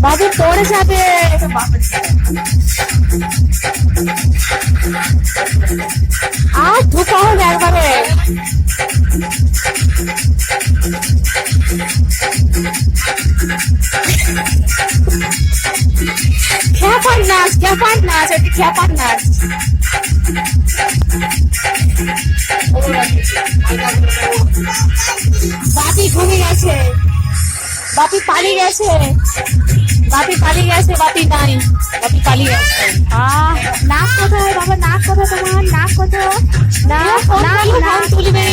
বাবু পড়ে যাবে। আর ধোকা হবে একবারে। খ্যাপার নাচ, খ্যাপার নাচ, এটা খ্যাপার নাচ। বাপি ঘুমিয়ে গেছে, বাপি পালিয়ে গেছে, বাপি পালিয়ে গেছে, বাপি নাই, বাপি পালিয়ে গেছে। নাক কোথায় বাবা, নাক কোথায় তোমার, নাক কোথায়? নাক তুলবে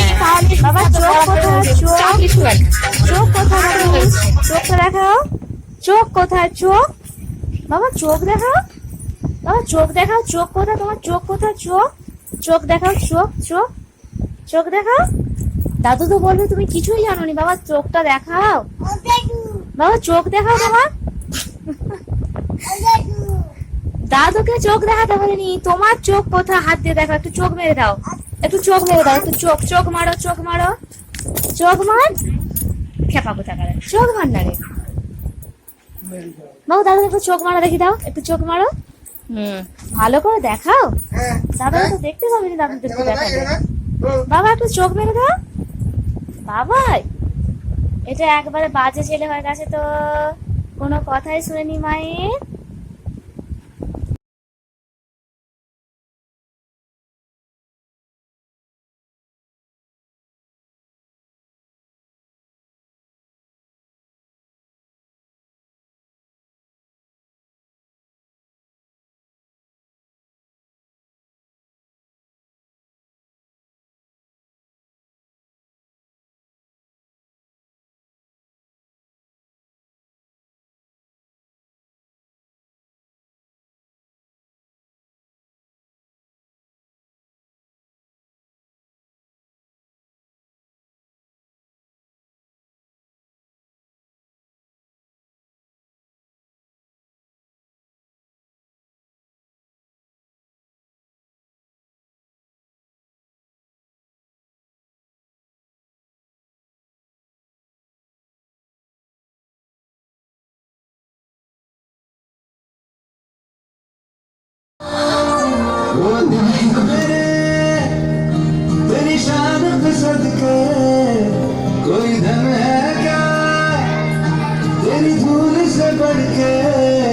বাবা, চোখ কোথায়, চোখ কোথায়, চোখটা দেখাও, চোখ কোথায়, চোখ বাবা, চোখ দেখাও বাবা, চোখ দেখাও, চোখ কোথায় তোমার, চোখ কোথায়, চোখ, চোখ দেখাও, চোখ, চোখ, চোখ দেখাও। দাদু তো বলবে তুমি কিছুই জানো নি, বাবা চোখটা দেখাও, বাবা চোখ দেখাও বাবা। দাদুকে চোখ দেখাতে বলিনি, তোমার চোখ কোথায়, হাত দিয়ে দেখো, একটু চোখ মেরে দাও, একটু চোখ মেরে দাও, একটু চোখ, চোখ মারো, চোখ মারো, চোখ মার। খেপা কোথায় করে, চোখ মার না রে বাবু, দাদু একটু চোখ মারো দেখি দাও, একটু চোখ মারো। ভালো করে দেখাও, দাদা তো দেখতে পাবি না, দাদুদেরকে দেখাবে। বাবা একটু চোখ মেরে দাও বাবা। এটা একবারে বাজে ছেলে হয়ে গেছে তো, কোনো কথাই শুনেনি মায়ের। मेरी भूल से बढ़ के